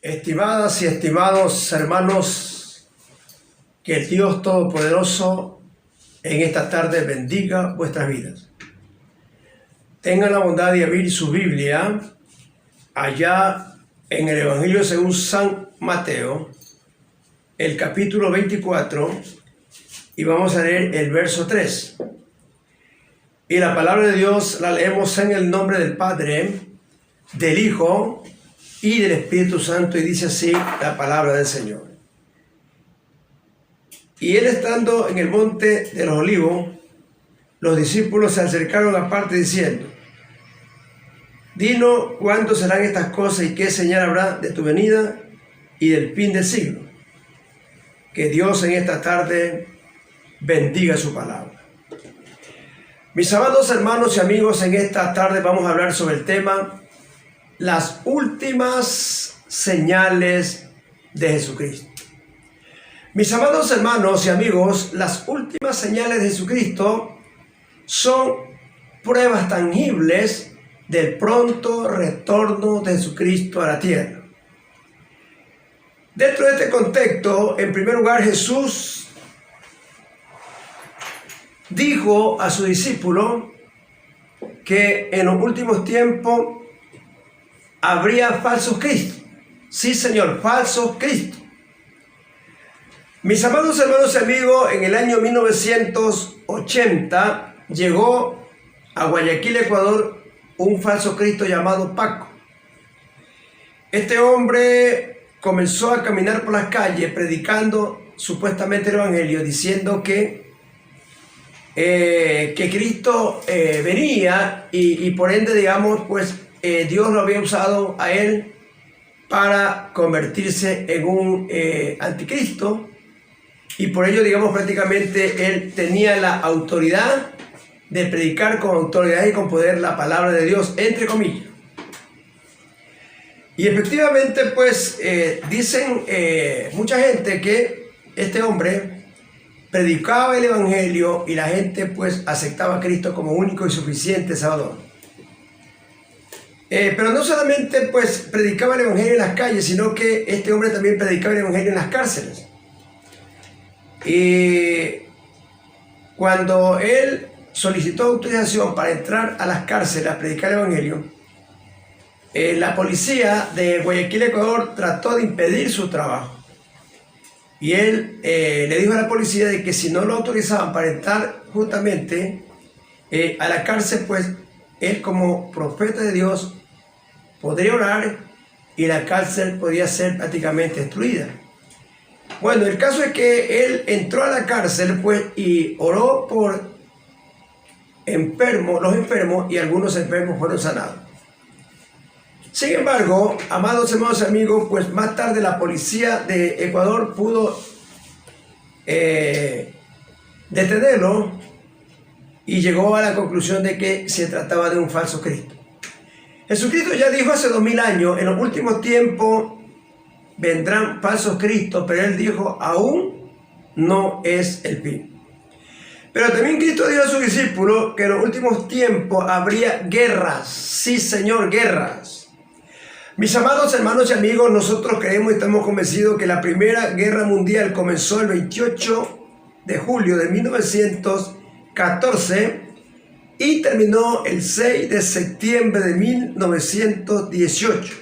Estimadas y estimados hermanos, que el Dios Todopoderoso en esta tarde bendiga vuestras vidas. Tengan la bondad de abrir su Biblia allá en el Evangelio según San Mateo, el capítulo 24, y vamos a leer el verso 3. Y la palabra de Dios la leemos en el nombre del Padre, del Hijo y del Espíritu Santo, y dice así la palabra del Señor. Y él, estando en el monte de los olivos, los discípulos se acercaron aparte diciendo: Dinos cuándo serán estas cosas y qué señal habrá de tu venida y del fin del siglo. Que Dios en esta tarde bendiga su palabra. Mis amados hermanos y amigos, en esta tarde vamos a hablar sobre el tema las últimas señales de Jesucristo. Mis amados hermanos y amigos, las últimas señales de Jesucristo son pruebas tangibles del pronto retorno de Jesucristo a la tierra. Dentro de este contexto, en primer lugar, Jesús dijo a su discípulo que en los últimos tiempos habría falsos cristos. Sí, Señor, falsos cristos. Mis amados hermanos y amigos, en el año 1980 llegó a Guayaquil, Ecuador, un falso cristo llamado Paco. Este hombre comenzó a caminar por las calles predicando supuestamente el Evangelio, diciendo que Cristo venía y por ende, digamos, pues Dios lo había usado a él para convertirse en un anticristo, y por ello, digamos, prácticamente él tenía la autoridad de predicar con autoridad y con poder la palabra de Dios, entre comillas. Y efectivamente, pues dicen mucha gente que este hombre predicaba el Evangelio y la gente pues aceptaba a Cristo como único y suficiente Salvador. Pero no solamente pues predicaba el Evangelio en las calles, sino que este hombre también predicaba el Evangelio en las cárceles. Y cuando él solicitó autorización para entrar a las cárceles a predicar el Evangelio, la policía de Guayaquil, Ecuador, trató de impedir su trabajo. Y él le dijo a la policía de que si no lo autorizaban para entrar justamente a la cárcel, pues él como profeta de Dios podría orar y la cárcel podía ser prácticamente destruida. Bueno, el caso es que él entró a la cárcel pues y oró por los enfermos, y algunos enfermos fueron sanados. Sin embargo, amados hermanos y amigos, pues más tarde la policía de Ecuador pudo detenerlo y llegó a la conclusión de que se trataba de un falso Cristo. Jesucristo ya dijo hace 2000 años, en los últimos tiempos vendrán falsos cristos, pero él dijo, aún no es el fin. Pero también Cristo dijo a sus discípulos que en los últimos tiempos habría guerras. Sí, Señor, guerras. Mis amados hermanos y amigos, nosotros creemos y estamos convencidos que la Primera Guerra Mundial comenzó el 28 de julio de 1914 y terminó el 6 de septiembre de 1918.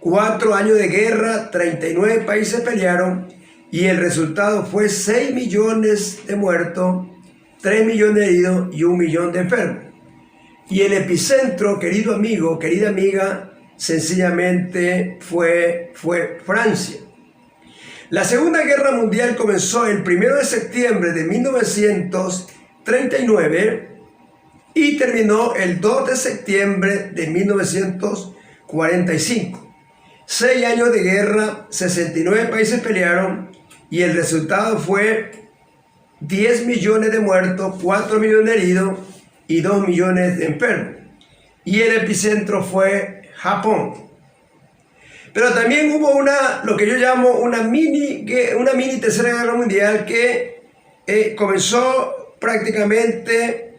4 años de guerra, 39 países pelearon y el resultado fue 6 millones de muertos, 3 millones de heridos y 1 millón de enfermos. Y el epicentro, querido amigo, querida amiga, sencillamente fue Francia. La Segunda Guerra Mundial comenzó el 1 de septiembre de 1939 y terminó el 2 de septiembre de 1945. 6 años de guerra, 69 países pelearon y el resultado fue 10 millones de muertos, 4 millones de heridos y 2 millones de enfermos. Y el epicentro fue Japón. Pero también hubo lo que yo llamo una mini tercera guerra mundial que comenzó prácticamente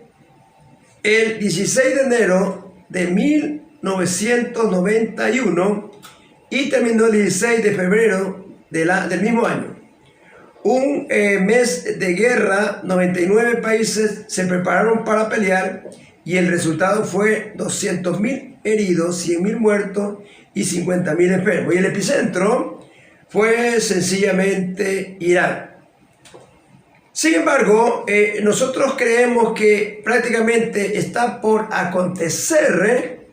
el 16 de enero de 1991 y terminó el 16 de febrero del mismo año. Un mes de guerra, 99 países se prepararon para pelear y el resultado fue 200.000 heridos, 100.000 muertos y 50.000 enfermos. Y el epicentro fue sencillamente Irán. Sin embargo, nosotros creemos que prácticamente está por acontecer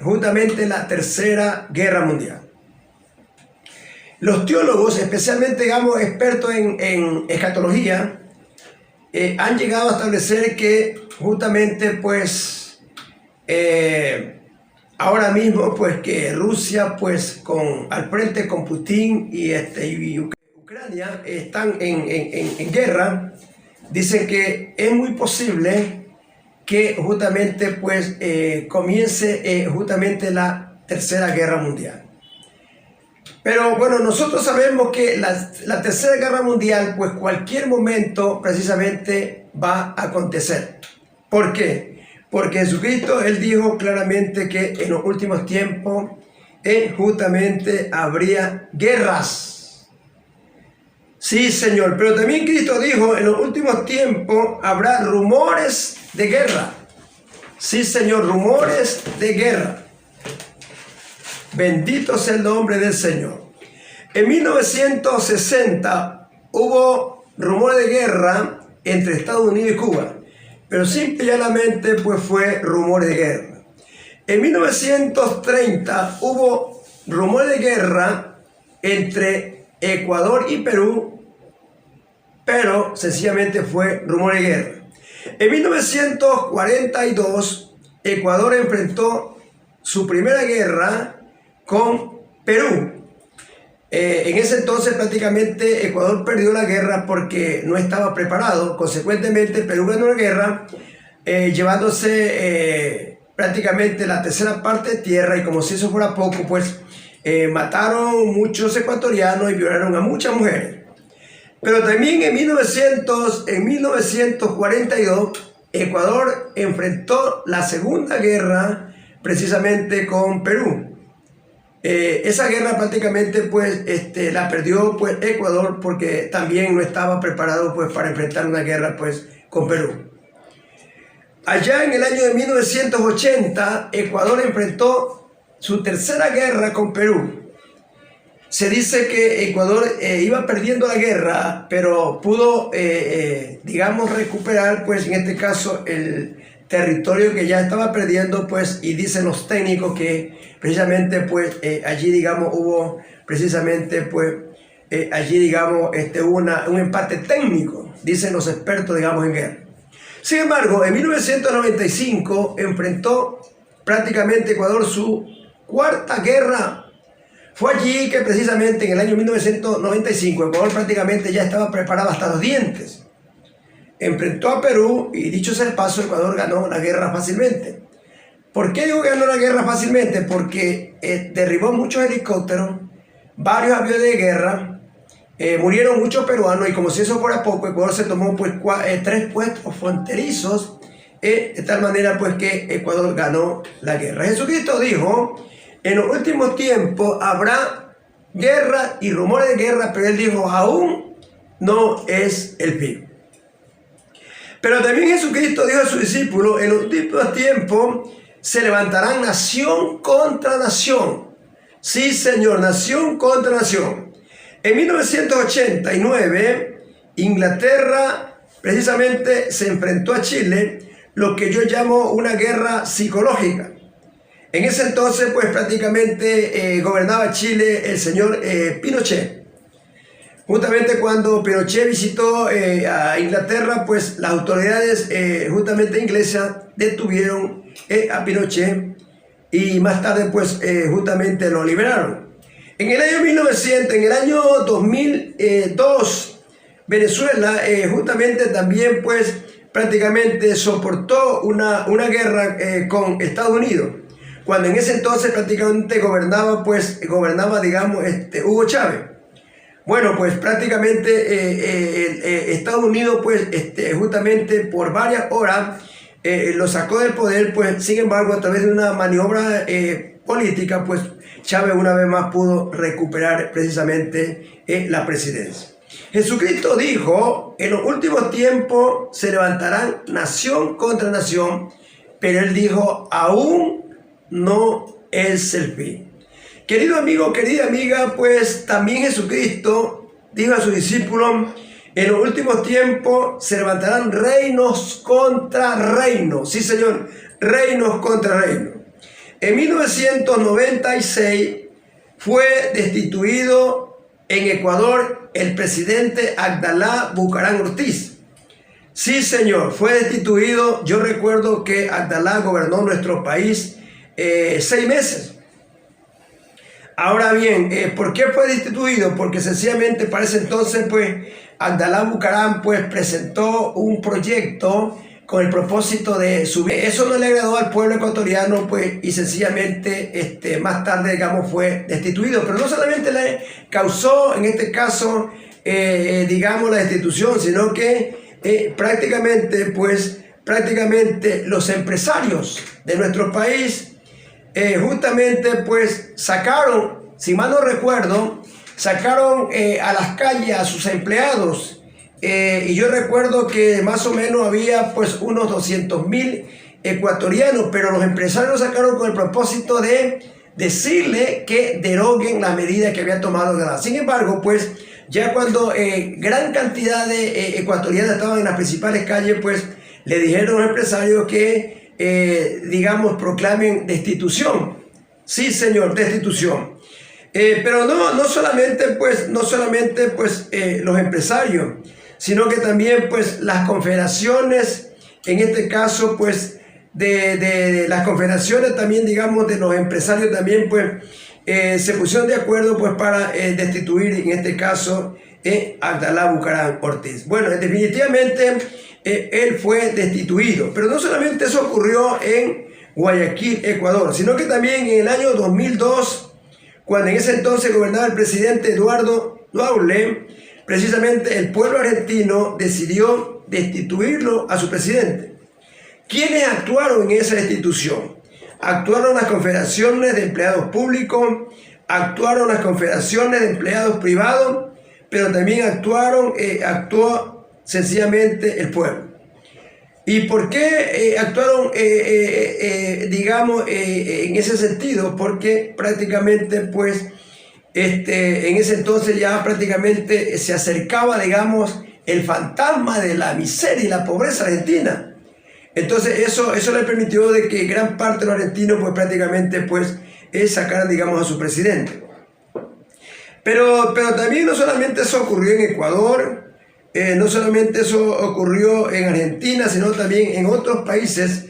justamente la Tercera Guerra Mundial. Los teólogos, especialmente digamos expertos en escatología, han llegado a establecer que justamente pues ahora mismo pues que Rusia pues al frente con Putin y Ucrania están en guerra. Dicen que es muy posible que justamente pues comience justamente la Tercera Guerra Mundial. Pero bueno, nosotros sabemos que la Tercera Guerra Mundial pues cualquier momento precisamente va a acontecer. ¿Por qué? Porque Jesucristo, Él dijo claramente que en los últimos tiempos justamente habría guerras. Sí, Señor, pero también Cristo dijo, en los últimos tiempos habrá rumores de guerra. Sí, Señor, rumores de guerra. Bendito sea el nombre del Señor. En 1960 hubo rumores de guerra entre Estados Unidos y Cuba, pero simple y llanamente pues fue rumores de guerra. En 1930 hubo rumores de guerra entre Ecuador y Perú, pero sencillamente fue rumor de guerra. En 1942 Ecuador enfrentó su primera guerra con Perú. En ese entonces prácticamente Ecuador perdió la guerra porque no estaba preparado. Consecuentemente Perú ganó la guerra llevándose prácticamente la tercera parte de tierra, y como si eso fuera poco pues mataron muchos ecuatorianos y violaron a muchas mujeres. Pero también en 1942 Ecuador enfrentó la segunda guerra precisamente con Perú. Esa guerra prácticamente pues la perdió pues Ecuador porque también no estaba preparado pues para enfrentar una guerra pues con Perú. Allá en el año de 1980 Ecuador enfrentó su tercera guerra con Perú. Se dice que Ecuador iba perdiendo la guerra, pero pudo digamos recuperar pues en este caso el territorio que ya estaba perdiendo pues, y dicen los técnicos que precisamente pues allí digamos hubo precisamente pues allí digamos hubo un empate técnico, dicen los expertos digamos en guerra. Sin embargo, en 1995 enfrentó prácticamente Ecuador su cuarta guerra. Fue allí que precisamente en el año 1995 Ecuador prácticamente ya estaba preparado hasta los dientes. Enfrentó a Perú y dicho sea el paso, Ecuador ganó la guerra fácilmente. ¿Por qué digo que ganó la guerra fácilmente? Porque derribó muchos helicópteros, varios aviones de guerra, murieron muchos peruanos, y como si eso fuera poco, Ecuador se tomó pues 3 puestos fronterizos, de tal manera pues que Ecuador ganó la guerra. Jesucristo dijo, en los últimos tiempos habrá guerra y rumores de guerra, pero Él dijo, aún no es el fin. Pero también Jesucristo dijo a sus discípulos, en los últimos tiempos se levantarán nación contra nación. Sí, Señor, nación contra nación. En 1989, Inglaterra precisamente se enfrentó a Chile, lo que yo llamo una guerra psicológica. En ese entonces, pues prácticamente gobernaba Chile el señor Pinochet. Justamente cuando Pinochet visitó a Inglaterra, pues las autoridades justamente inglesas detuvieron a Pinochet y más tarde pues justamente lo liberaron. En el año 2002, Venezuela justamente también pues prácticamente soportó una guerra con Estados Unidos, cuando en ese entonces prácticamente gobernaba digamos Hugo Chávez. Bueno, pues prácticamente Estados Unidos pues justamente por varias horas lo sacó del poder, pues sin embargo a través de una maniobra política pues Chávez una vez más pudo recuperar precisamente la presidencia. Jesucristo dijo, en los últimos tiempos se levantarán nación contra nación, pero él dijo, aún no es el fin. Querido amigo, querida amiga, pues también Jesucristo dijo a sus discípulos, en los últimos tiempos se levantarán reinos contra reinos. Sí, Señor, reinos contra reinos. En 1996 fue destituido en Ecuador el presidente Abdalá Bucaram Ortiz. Sí, señor, fue destituido. Yo recuerdo que Abdalá gobernó nuestro país 6 meses. Ahora bien, ¿por qué fue destituido? Porque sencillamente para ese entonces, pues, Abdalá Bucaram, pues, presentó un proyecto con el propósito de subir. Eso no le agradó al pueblo ecuatoriano, pues, y sencillamente más tarde, digamos, fue destituido. Pero no solamente le causó, en este caso, digamos, la destitución, sino que prácticamente los empresarios de nuestro país, justamente, pues, sacaron, si mal no recuerdo, sacaron a las calles a sus empleados. Y yo recuerdo que más o menos había pues unos 200.000 ecuatorianos, pero los empresarios sacaron con el propósito de decirle que deroguen la medida que había tomado Granada. Sin embargo, pues ya cuando gran cantidad de ecuatorianos estaban en las principales calles, pues le dijeron a los empresarios que, digamos, proclamen destitución. Sí, señor, destitución. Pero no solamente los empresarios, sino que también pues las confederaciones, en este caso pues de las confederaciones también, digamos, de los empresarios también pues se pusieron de acuerdo pues para destituir en este caso Abdalá Bucaram Ortiz. Bueno, definitivamente él fue destituido, pero no solamente eso ocurrió en Guayaquil, Ecuador, sino que también en el año 2002, cuando en ese entonces gobernaba el presidente Eduardo Duhalde, precisamente el pueblo argentino decidió destituirlo a su presidente. ¿Quiénes actuaron en esa destitución? Actuaron las confederaciones de empleados públicos, actuaron las confederaciones de empleados privados, pero también actuó sencillamente el pueblo. ¿Y por qué actuaron, digamos, en ese sentido? Porque prácticamente, pues, en ese entonces ya prácticamente se acercaba, digamos, el fantasma de la miseria y la pobreza argentina. Entonces eso le permitió de que gran parte de los argentinos, pues, prácticamente, pues, sacaran, digamos, a su presidente. Pero también no solamente eso ocurrió en Ecuador, no solamente eso ocurrió en Argentina, sino también en otros países.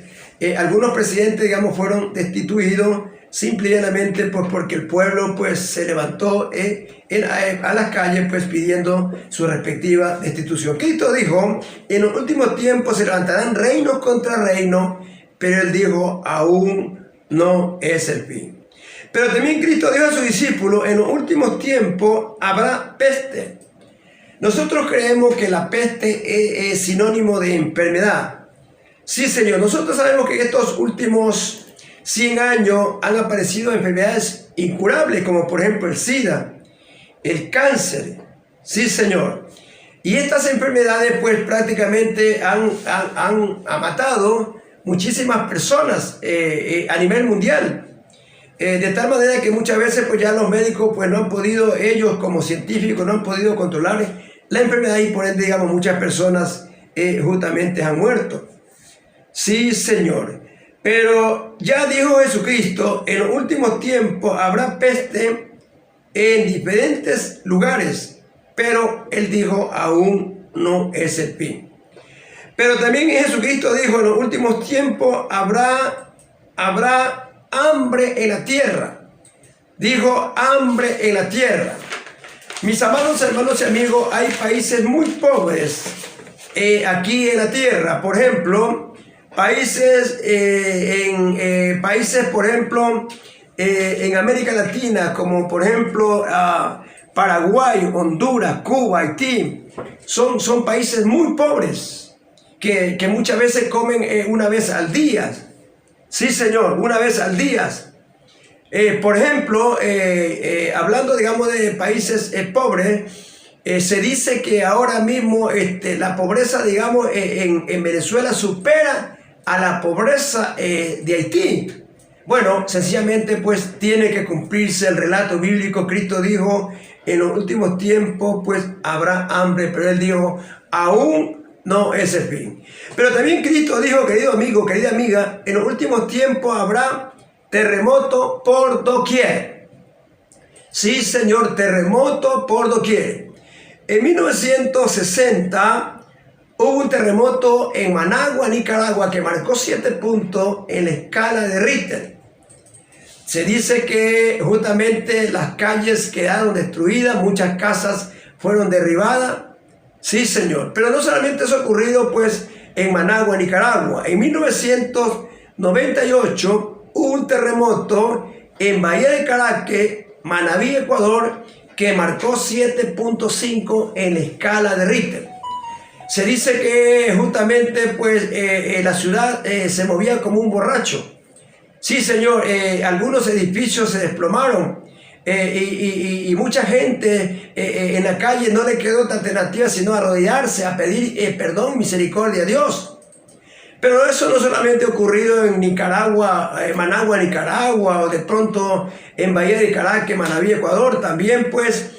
Algunos presidentes, digamos, fueron destituidos simplemente pues porque el pueblo pues se levantó a las calles pues pidiendo su respectiva destitución. Cristo dijo, en los últimos tiempos se levantarán reinos contra reinos, pero él dijo, aún no es el fin. Pero también Cristo dijo a sus discípulos, en los últimos tiempos habrá peste. Nosotros creemos que la peste es sinónimo de enfermedad. Sí, Señor, nosotros sabemos que en estos últimos 100 años han aparecido enfermedades incurables, como por ejemplo el SIDA, el cáncer. Sí, Señor. Y estas enfermedades pues prácticamente han matado muchísimas personas a nivel mundial. De tal manera que muchas veces pues ya los médicos pues no han podido, ellos como científicos no han podido controlar la enfermedad y por ende, digamos, muchas personas justamente han muerto. Sí, Señor. Pero ya dijo Jesucristo, en los últimos tiempos habrá peste en diferentes lugares, pero él dijo, aún no es el fin. Pero también Jesucristo dijo, en los últimos tiempos habrá hambre en la tierra. Dijo, hambre en la tierra. Mis amados hermanos y amigos, hay países muy pobres aquí en la tierra. Por ejemplo, países, por ejemplo, en América Latina, como por ejemplo Paraguay, Honduras, Cuba, Haití, son países muy pobres que muchas veces comen una vez al día. Sí, Señor, una vez al día. Por ejemplo, hablando, digamos, de países pobres, se dice que ahora mismo la pobreza, digamos, en Venezuela supera a la pobreza de Haití. Bueno, sencillamente pues tiene que cumplirse el relato bíblico. Cristo dijo, en los últimos tiempos pues habrá hambre, pero él dijo, aún no es el fin. Pero también Cristo dijo, querido amigo, querida amiga, en los últimos tiempos habrá terremoto por doquier. Sí, señor, terremoto por doquier. En 1960 hubo un terremoto en Managua, Nicaragua, que marcó 7 puntos en la escala de Richter. Se dice que justamente las calles quedaron destruidas, muchas casas fueron derribadas. Sí, señor. Pero no solamente eso ha ocurrido pues en Managua, Nicaragua. En 1998 hubo un terremoto en Bahía de Caracas, Manabí, Ecuador, que marcó 7.5 en la escala de Richter. Se dice que justamente pues la ciudad se movía como un borracho. Sí, señor, algunos edificios se desplomaron y mucha gente en la calle no le quedó otra alternativa sino arrodillarse a pedir perdón, misericordia a Dios. Pero eso no solamente ha ocurrido en Nicaragua, Managua, Nicaragua, o de pronto en Bahía de Caracas, Manabí, Ecuador. También pues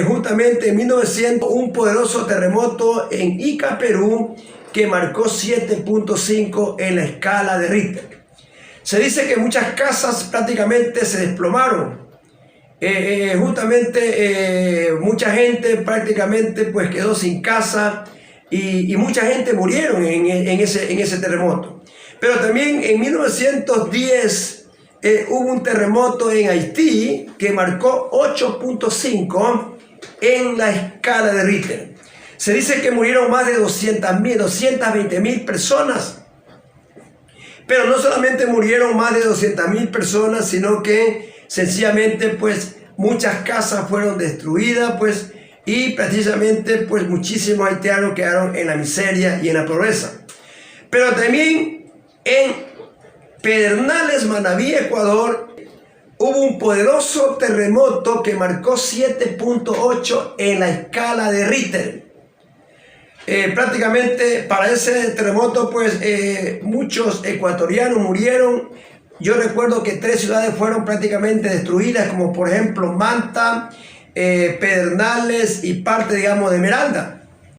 justamente en 1900 un poderoso terremoto en Ica, Perú, que marcó 7.5 en la escala de Richter. Se dice que muchas casas prácticamente se desplomaron. Mucha gente prácticamente pues quedó sin casa. Y mucha gente murieron en ese terremoto. Pero también en 1910 hubo un terremoto en Haití que marcó 8.5 en la escala de Richter. Se dice que murieron más de 220.000 personas. Pero no solamente murieron más de 200.000 personas, sino que sencillamente pues muchas casas fueron destruidas, pues, y precisamente pues muchísimos haitianos quedaron en la miseria y en la pobreza. Pero también en Pedernales, Manabí, Ecuador, hubo un poderoso terremoto que marcó 7.8 en la escala de Richter. Prácticamente para ese terremoto pues muchos ecuatorianos murieron. Yo recuerdo que 3 ciudades fueron prácticamente destruidas, como por ejemplo Manta, Pedernales y parte, digamos, de Esmeralda.